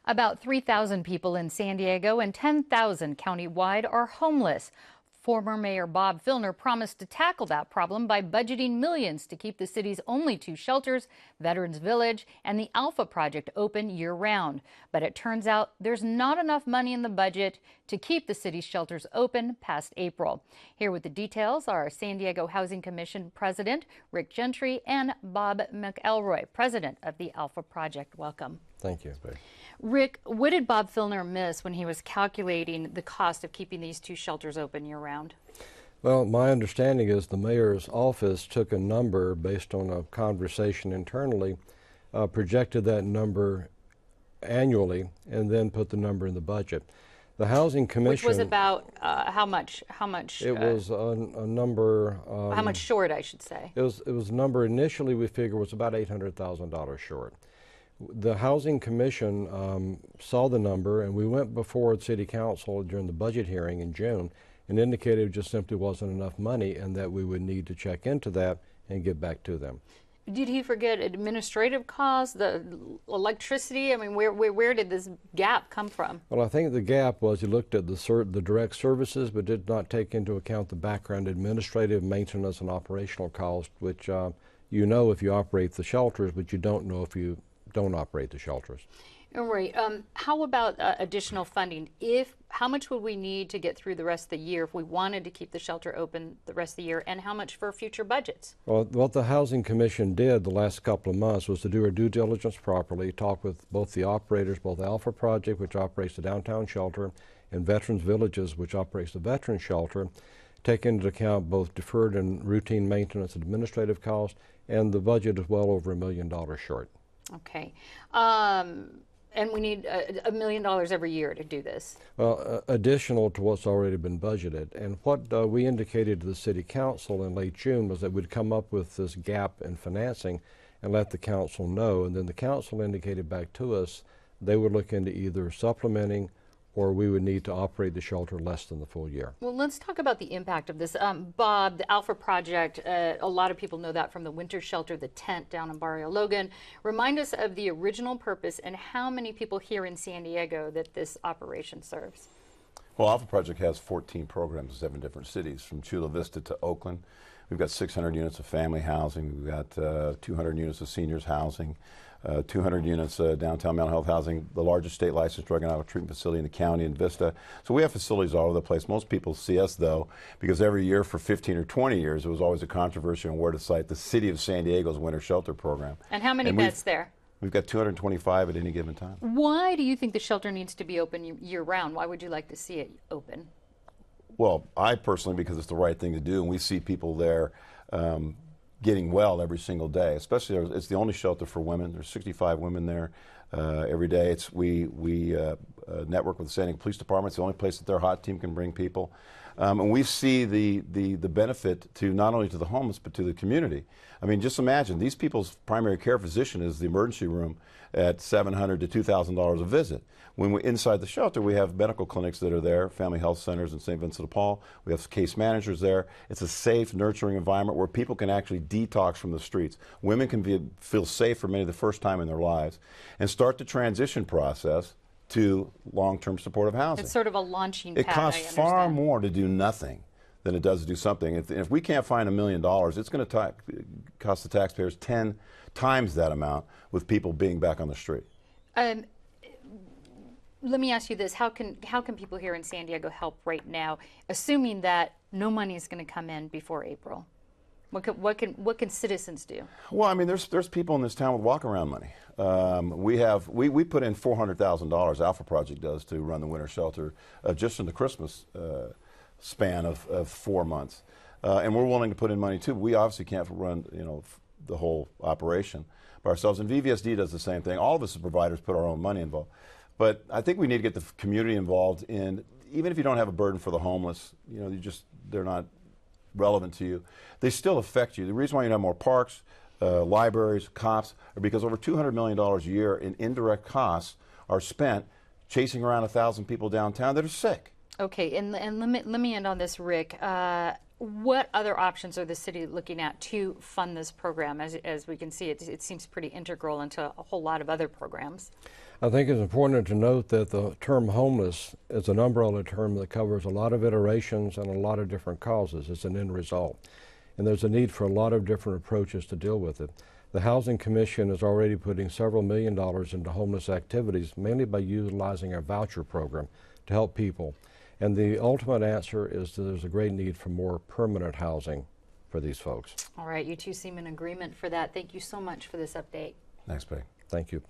About 3,000 people in San Diego and 10,000 countywide are homeless. Former Mayor Bob Filner promised to tackle that problem by budgeting millions to keep the city's only two shelters, Veterans Village and the Alpha Project, open year-round. But it turns out there's not enough money in the budget to keep the city's shelters open past April. Here with the details are San Diego Housing Commission President Rick Gentry and Bob McElroy, President of the Alpha Project. Welcome. Thank you. Rick, what did Bob Filner miss when he was calculating the cost of keeping these two shelters open year-round? Well, my understanding is the mayor's office took a number based on a conversation internally, projected that number annually, and then put the number in the budget. The Housing Commission, which was about how much? It was a number. How much short, I should say? It was a number initially we figured was about $800,000 short. The Housing Commission saw the number, and we went before the City Council during the budget hearing in June and indicated it just simply wasn't enough money and that we would need to check into that and get back to them. Did he forget administrative costs, the electricity? I mean, where did this gap come from? Well, I think the gap was he looked at the direct services but did not take into account the background administrative, maintenance, and operational costs, which you know if you operate the shelters, but you don't know if you don't operate the shelters. Right. How about additional funding? How much would we need to get through the rest of the year if we wanted to keep the shelter open the rest of the year, and how much for future budgets? Well, what the Housing Commission did the last couple of months was to do our due diligence properly, talk with both the operators, both Alpha Project, which operates the downtown shelter, and Veterans Villages, which operates the veteran shelter, take into account both deferred and routine maintenance and administrative costs, and the budget is well over $1 million short. Okay. And we need $1 million every year to do this. Well, additional to what's already been budgeted. And what we indicated to the City Council in late June was that we'd come up with this gap in financing and let the council know. And then the council indicated back to us they would look into either supplementing or we would need to operate the shelter less than the full year. Well, let's talk about the impact of this. Bob, the Alpha Project, a lot of people know that from the winter shelter, the tent down in Barrio Logan. Remind us of the original purpose and how many people here in San Diego that this operation serves. Well, Alpha Project has 14 programs in 7 different cities, from Chula Vista to Oakland. We've got 600 units of family housing. We've got 200 units of seniors housing. 200 units downtown mental health housing, the largest state licensed drug and alcohol treatment facility in the county in Vista. So we have facilities all over the place. Most people see us, though, because every year for 15 or 20 years, it was always a controversy on where to site the City of San Diego's winter shelter program. And how many beds there? We've got 225 at any given time. Why do you think the shelter needs to be open year-round? Why would you like to see it open? Well, I personally, because it's the right thing to do, and we see people there getting well every single day. Especially, it's the only shelter for women. There's 65 women there every day. We network with the San Diego Police Department. It's the only place that their hot team can bring people. And we see the benefit to not only to the homeless but to the community. I mean, just imagine these people's primary care physician is the emergency room at $700 to $2,000 a visit. When we're inside the shelter, we have medical clinics that are there, family health centers in St. Vincent de Paul. We have case managers there. It's a safe, nurturing environment where people can actually detox from the streets. Women can feel safe for many the first time in their lives and start the transition process to long-term supportive housing. It's sort of a launching pad. It costs far more to do nothing than it does to do something. If we can't find $1 million, it's going to cost the taxpayers 10 times that amount with people being back on the street. Let me ask you this: How can people here in San Diego help right now, assuming that no money is going to come in before April? What can citizens do? Well, I mean, there's people in this town with walk-around money. We put in $400,000. Alpha Project does to run the winter shelter just in the Christmas span of 4 months, and we're willing to put in money too. We obviously can't run the whole operation by ourselves, and VVSD does the same thing. All of us as providers put our own money involved. But I think we need to get the community involved in, even if you don't have a burden for the homeless, they're not relevant to you, they still affect you. The reason why you have more parks, libraries, cops, are because over $200 million a year in indirect costs are spent chasing around 1,000 people downtown that are sick. Okay, and let me end on this, Rick. What other options are the city looking at to fund this program? As we can see, it seems pretty integral into a whole lot of other programs. I think it's important to note that the term homeless is an umbrella term that covers a lot of iterations and a lot of different causes. It's an end result. And there's a need for a lot of different approaches to deal with it. The Housing Commission is already putting several $1 million into homeless activities, mainly by utilizing our voucher program to help people. And the ultimate answer is that there's a great need for more permanent housing for these folks. All right, you two seem in agreement for that. Thank you so much for this update. Thanks, Peg. Thank you.